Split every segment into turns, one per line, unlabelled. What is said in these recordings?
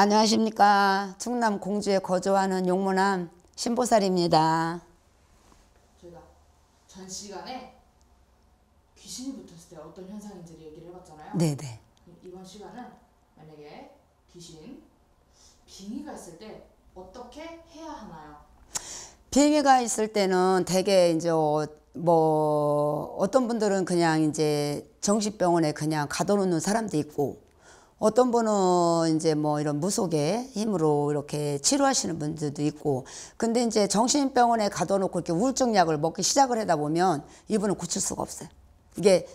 안녕하십니까. 충남 공주에 거주하는 용모남 신보살입니다.
저희가 전 시간에 귀신이 붙었을 때 어떤 현상인지를 얘기를 해봤잖아요.
네네.
이번 시간은 만약에 귀신, 빙의가 있을 때 어떻게 해야 하나요?
빙의가 있을 때는 대개 이제 뭐 어떤 분들은 그냥 이제 정신병원에 그냥 가둬놓는 사람도 있고, 어떤 분은 이제 뭐 이런 무속의 힘으로 이렇게 치료하시는 분들도 있고, 근데 이제 정신병원에 가둬놓고 이렇게 우울증 약을 먹기 시작을 하다 보면 이분은 고칠 수가 없어요. 이게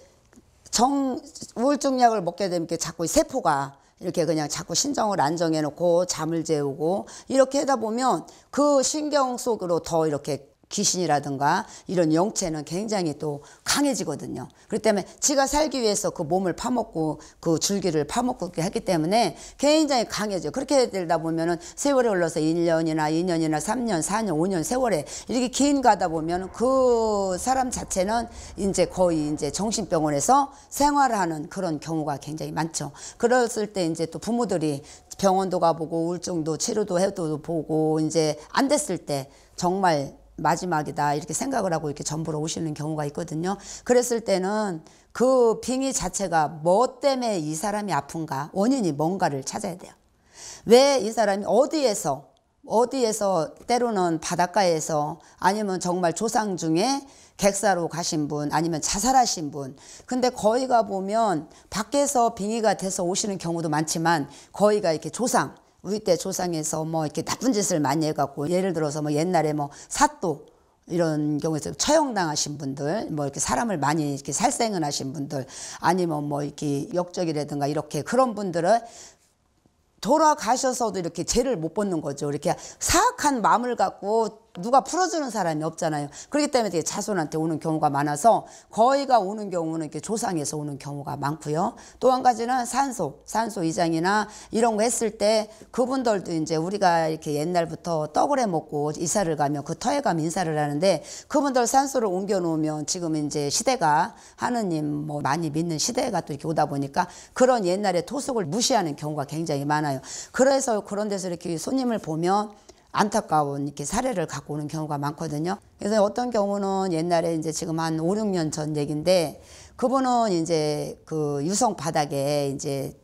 우울증 약을 먹게 되면 이렇게 자꾸 세포가 이렇게 그냥 자꾸 신경을 안정해 놓고 잠을 재우고 이렇게 하다 보면 그 신경 속으로 더 이렇게 귀신이라든가 이런 영체는 굉장히 또 강해지거든요. 그렇기 때문에 지가 살기 위해서 그 몸을 파먹고 그 줄기를 파먹고 했기 때문에 굉장히 강해져요. 그렇게 되다 보면은 세월이 흘러서 1년이나 2년이나 3년, 4년, 5년 세월에 이렇게 긴 가다 보면 그 사람 자체는 이제 거의 이제 정신병원에서 생활하는 그런 경우가 굉장히 많죠. 그랬을 때 이제 또 부모들이 병원도 가보고 우울증도 치료도 해도 보고 이제 안 됐을 때 정말 마지막이다 이렇게 생각을 하고 이렇게 전부로 오시는 경우가 있거든요. 그랬을 때는 그 빙의 자체가 뭐 때문에 이 사람이 아픈가, 원인이 뭔가를 찾아야 돼요. 왜 이 사람이 어디에서 때로는 바닷가에서 아니면 정말 조상 중에 객사로 가신 분 아니면 자살하신 분, 근데 거기가 보면 밖에서 빙의가 돼서 오시는 경우도 많지만 거기가 이렇게 조상, 우리 때 조상에서 뭐 이렇게 나쁜 짓을 많이 해갖고, 예를 들어서 뭐 옛날에 뭐 사또 이런 경우에서 처형당하신 분들, 뭐 이렇게 사람을 많이 이렇게 살생을 하신 분들, 아니면 뭐 이렇게 역적이라든가 이렇게 그런 분들은 돌아가셔서도 이렇게 죄를 못 벗는 거죠. 이렇게 사악한 마음을 갖고 누가 풀어주는 사람이 없잖아요. 그렇기 때문에 되게 자손한테 오는 경우가 많아서 거의가 오는 경우는 이렇게 조상에서 오는 경우가 많고요. 또 한 가지는 산소 이장이나 이런 거 했을 때 그분들도 이제 우리가 이렇게 옛날부터 떡을 해 먹고 이사를 가면 그 터에 가면 인사를 하는데, 그분들 산소를 옮겨 놓으면 지금 이제 시대가 하느님 뭐 많이 믿는 시대가 또 이렇게 오다 보니까 그런 옛날의 토속을 무시하는 경우가 굉장히 많아요. 그래서 그런 데서 이렇게 손님을 보면 안타까운 이렇게 사례를 갖고 오는 경우가 많거든요. 그래서 어떤 경우는 옛날에 이제 지금 한 5, 6년 전 얘기인데, 그분은 이제 그 유성 바닥에 이제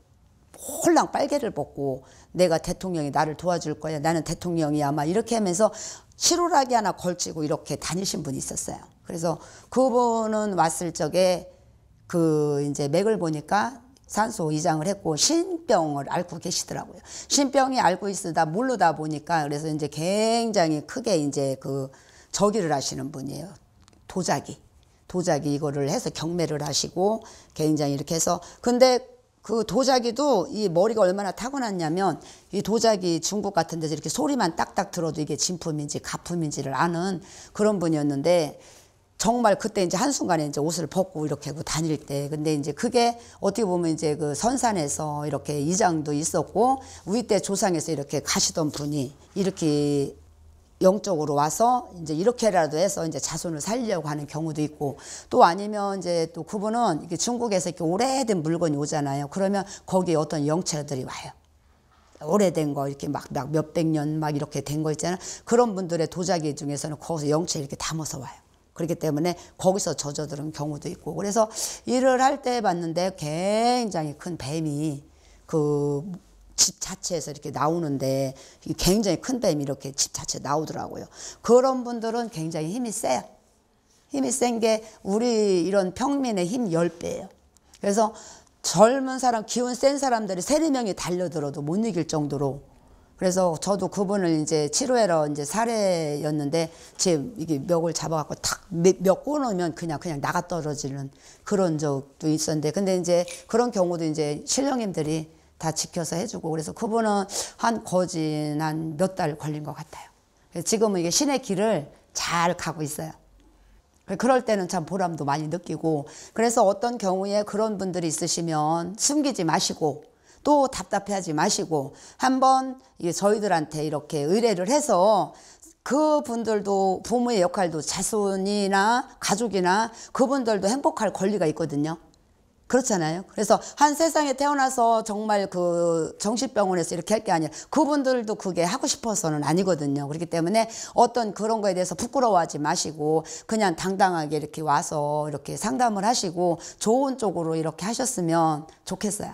홀랑 빨개를 벗고 내가 대통령이 나를 도와줄 거야, 나는 대통령이야, 막 이렇게 하면서 실오라기 하나 걸치고 이렇게 다니신 분이 있었어요. 그래서 그분은 왔을 적에 그 이제 맥을 보니까 산소 이장을 했고 신병을 앓고 계시더라고요. 신병이 앓고 있으다 모르다 보니까 그래서 이제 굉장히 크게 이제 그 저기를 하시는 분이에요. 도자기 이거를 해서 경매를 하시고 굉장히 이렇게 해서, 근데 그 도자기도 이 머리가 얼마나 타고났냐면 이 도자기 중국 같은 데서 이렇게 소리만 딱딱 들어도 이게 진품인지 가품인지를 아는 그런 분이었는데, 정말 그때 이제 한순간에 이제 옷을 벗고 이렇게 하고 다닐 때, 근데 이제 그게 어떻게 보면 이제 그 선산에서 이렇게 이장도 있었고 우리 때 조상에서 이렇게 가시던 분이 이렇게 영적으로 와서 이제 이렇게라도 해서 이제 자손을 살리려고 하는 경우도 있고, 또 아니면 이제 또 그분은 이렇게 중국에서 이렇게 오래된 물건이 오잖아요. 그러면 거기에 어떤 영체들이 와요. 오래된 거 이렇게 막 몇백 년 막 이렇게 된 거 있잖아요. 그런 분들의 도자기 중에서는 거기서 영체 이렇게 담아서 와요. 그렇기 때문에 거기서 젖어드는 경우도 있고, 그래서 일을 할 때 봤는데 굉장히 큰 뱀이 그 집 자체에서 이렇게 나오는데, 굉장히 큰 뱀이 이렇게 집 자체에 나오더라고요. 그런 분들은 굉장히 힘이 세요. 힘이 센 게 우리 이런 평민의 힘 10배예요. 그래서 젊은 사람, 기운 센 사람들이 3, 4명이 달려들어도 못 이길 정도로. 그래서 저도 그분을 이제 치료하러 이제 사례였는데, 제 이게 멱을 잡아갖고 탁 멱 꼬놓으면 그냥 나가 떨어지는 그런 적도 있었는데, 근데 이제 그런 경우도 이제 신령님들이 다 지켜서 해주고, 그래서 그분은 한 거진 한 몇 달 걸린 것 같아요. 지금은 이게 신의 길을 잘 가고 있어요. 그럴 때는 참 보람도 많이 느끼고, 그래서 어떤 경우에 그런 분들이 있으시면 숨기지 마시고 또 답답해하지 마시고 한번 저희들한테 이렇게 의뢰를 해서, 그분들도 부모의 역할도 자손이나 가족이나 그분들도 행복할 권리가 있거든요. 그렇잖아요. 그래서 한 세상에 태어나서 정말 그 정신병원에서 이렇게 할 게 아니라 그분들도 그게 하고 싶어서는 아니거든요. 그렇기 때문에 어떤 그런 거에 대해서 부끄러워하지 마시고 그냥 당당하게 이렇게 와서 이렇게 상담을 하시고 좋은 쪽으로 이렇게 하셨으면 좋겠어요.